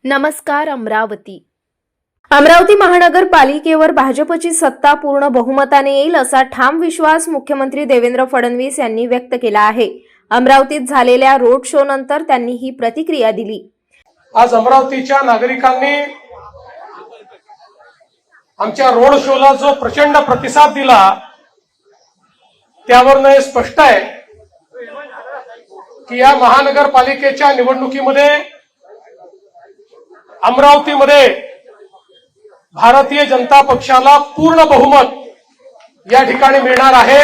नमस्कार अमरावती महानगरपालिकेवर भाजपची सत्ता पूर्ण बहुमताने येईल असा ठाम विश्वास मुख्यमंत्री देवेंद्र फडणवीस यांनी व्यक्त केला आहे। अमरावतीत झालेल्या रोड शो नंतर त्यांनी ही प्रतिक्रिया दिली। आज अमरावतीच्या नागरिकांनी आमच्या रोड शोला जो प्रचंड प्रतिसाद दिला त्यावरून हे स्पष्ट आहे की या महानगरपालिकेच्या निवडणुकीमध्ये अमरावतीमध्ये भारतीय जनता पक्षाला पूर्ण बहुमत या ठिकाणी मिळणार आहे।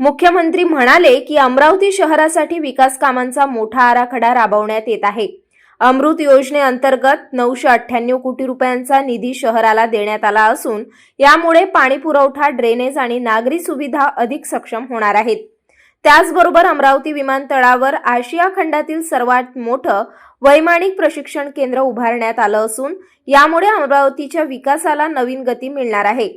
मुख्यमंत्री म्हणाले की अमरावती शहरासाठी विकास कामांचा मोठा आराखडा राबवण्यात येत आहे। अमृत योजनेअंतर्गत 998 कोटी रुपयांचा निधी शहराला देण्यात आला असून यामुळे पाणी पुरवठा, ड्रेनेज आणि नागरी सुविधा अधिक सक्षम होणार आहेत। त्याचबरोबर अमरावती विमानतळावर आशिया खंडातील सर्वात मोठं वैमानिक प्रशिक्षण केंद्र उभारण्यात आलं असून यामुळे अमरावतीच्या विकासाला नवीन गती मिळणार आहे।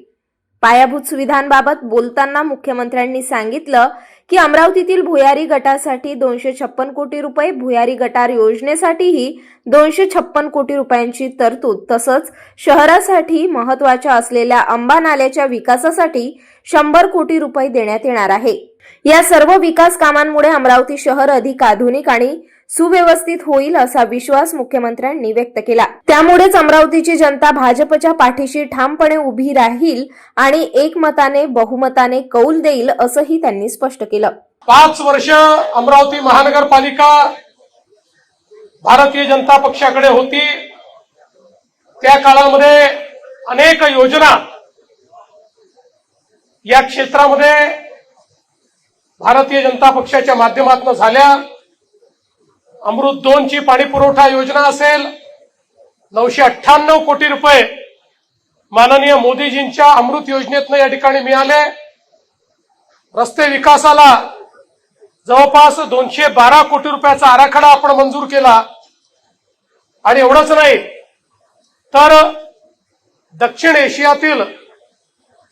पायाभूत सुविधांबाबत बोलताना मुख्यमंत्र्यांनी सांगितलं की अमरावतीतील भुयारी गटासाठी 256 कोटी रुपये, भुयारी गटार योजनेसाठीही 256 कोटी रुपयांची तरतूद, तसंच शहरासाठी महत्त्वाच्या असलेल्या अंबा नाल्याच्या विकासासाठी 100 कोटी रुपये देण्यात येणार आहे। या सर्व विकास कामांमुळे अमरावती शहर अधिक आधुनिक आणि सुव्यवस्थित होईल असा विश्वास मुख्यमंत्र्यांनी व्यक्त केला। त्यामुळेच अमरावतीची जनता भाजपच्या पाठीशी ठामपणे उभी राहील आणि एकमताने बहुमताने कौल देईल असंही त्यांनी स्पष्ट केलं। 5 वर्ष अमरावती महानगरपालिका भारतीय जनता पक्षाकडे होती। त्या काळामध्ये अनेक योजना या क्षेत्रामध्ये भारतीय जनता पक्षाच्या माध्यमातून झाल्या। अमृत 2 ची पाणी पुरवठा योजना असेल, 998 कोटी रुपये माननीय मोदीजींच्या अमृत योजनेतून या ठिकाणी मिळाले। रस्ते विकासाला जवळपास 212 कोटी रुपयाचा आराखडा आपण मंजूर केला। आणि एवढंच नाही तर दक्षिण एशियातील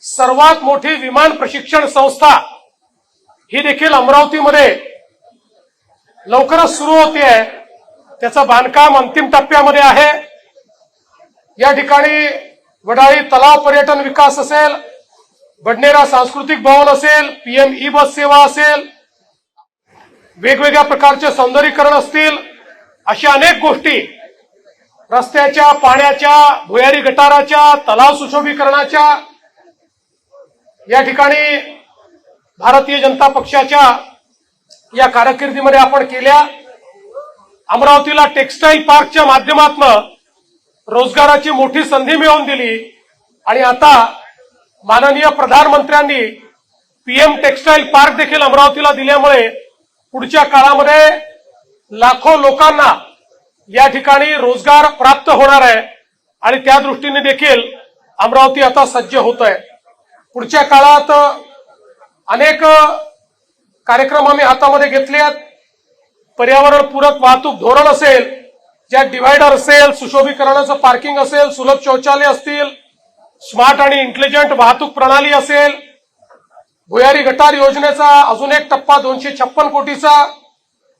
सर्वात मोठी विमान प्रशिक्षण संस्था ही देखील अमरावतीमध्ये लवकरच सुरू होते आहे। त्याचं बांधकाम अंतिम टप्प्यामध्ये आहे। या ठिकाणी वडाळी तलाव पर्यटन विकास असेल, बडनेरा सांस्कृतिक भवन असेल, पीएम ई बस सेवा असेल, वेगवेगळ्या प्रकारचे सौंदर्यीकरण असतील, अशा अनेक गोष्टी रस्त्याच्या, पाण्याच्या, भुयारी गटाराच्या, तलाव सुशोभीकरणाच्या या ठिकाणी भारतीय जनता पक्षाच्या या कारकिर्दीमध्ये आपण केल्या। अमरावतीला टेक्सटाईल पार्कच्या माध्यमातून रोजगाराची मोठी संधी मिळवून दिली आणि आता माननीय प्रधानमंत्र्यांनी पीएम टेक्सटाईल पार्क देखील अमरावतीला दिल्यामुळे पुढच्या काळामध्ये लाखो लोकांना या ठिकाणी रोजगार प्राप्त होणार आहे आणि त्या दृष्टीने देखील अमरावती आता सज्ज होत आहे। पुढच्या काळात अनेक कार्यक्रम आम्ही हातामध्ये घेतले आहेत। पर्यावरण पूरक वाहतूक धोरण असेल, ज्यात डिव्हायडर असेल, सुशोभीकरणाचं पार्किंग असेल, सुलभ शौचालय असतील, स्मार्ट आणि इंटेलिजंट वाहतूक प्रणाली असेल, भुयारी गटार योजनेचा अजून एक टप्पा 256 कोटीचा,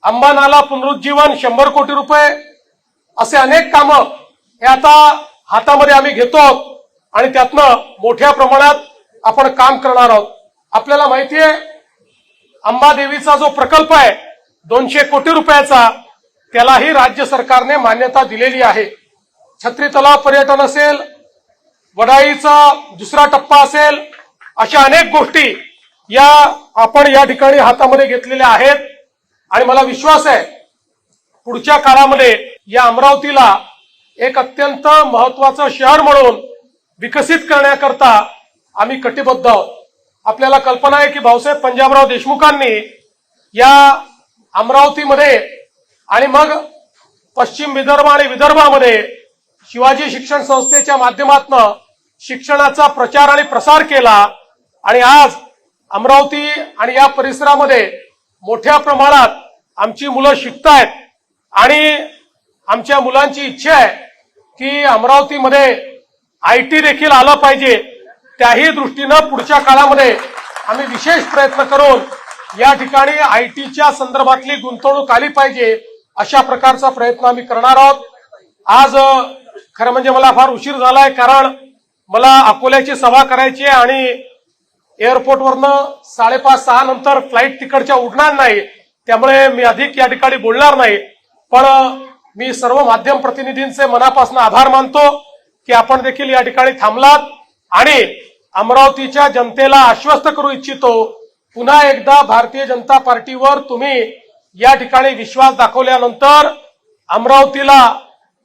अंबा नाला पुनरुज्जीवन 100 कोटी रुपये, असे अनेक कामं हे आता हातामध्ये आम्ही घेतो आहोत आणि त्यातनं मोठ्या प्रमाणात आपण काम करणार आहोत। आपल्याला माहिती आहे अंबादेवीचा जो प्रकल्प आहे 200 कोटी रुपयाचा, त्यालाही राज्य सरकारने मान्यता दिलेली आहे। छत्री तलाव पर्यटन असेल, वडाळीचा दुसरा टप्पा असेल, अशा अनेक गोष्टी या आपण या ठिकाणी हातामध्ये घेतलेल्या आहेत आणि मला विश्वास आहे पुढच्या काळामध्ये या अमरावतीला एक अत्यंत महत्त्वाचं शहर म्हणून विकसित करण्याकरता आम्ही कटिबद्ध आहोत। आपल्याला कल्पना आहे की भाऊसाहेब पंजाबराव देशमुखांनी या अमरावतीमध्ये आणि मग पश्चिम विदर्भ आणि विदर्भामध्ये शिवाजी शिक्षण संस्थेच्या माध्यमातून शिक्षणाचा प्रचार आणि प्रसार केला आणि आज अमरावती आणि या परिसरामध्ये मोठ्या प्रमाणात आमची मुलं शिकतायत आणि आमच्या मुलांची इच्छा आहे की अमरावतीमध्ये आयटी देखील आलं पाहिजे। त्याही दृष्टीनं पुढच्या काळामध्ये आम्ही विशेष प्रयत्न करून या ठिकाणी आयटीच्या संदर्भातली गुंतवणूक आली पाहिजे अशा प्रकारचा प्रयत्न आम्ही करणार आहोत. आज खरं म्हणजे मला फार उशीर झालाय, कारण मला अकोल्याची सभा करायची आहे आणि एअरपोर्टवरनं 5:30-6 नंतर फ्लाईट तिकडच्या उडणार नाही. त्यामुळे मी अधिक या ठिकाणी बोलणार नाही. पण मी सर्व माध्यम प्रतिनिधींचे मनापासून आभार मानतो की आपण देखील या ठिकाणी थांबलात आणि अमरावतीच्या जनतेला आश्वस्त करू इच्छितो, पुन्हा एकदा भारतीय जनता पार्टीवर तुम्ही या ठिकाणी विश्वास दाखवल्यानंतर अमरावतीला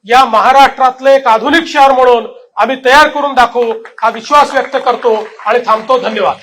या महाराष्ट्रातले एक आधुनिक शहर म्हणून आम्ही तयार करून दाखवू, हा विश्वास व्यक्त करतो आणि थांबतो. धन्यवाद.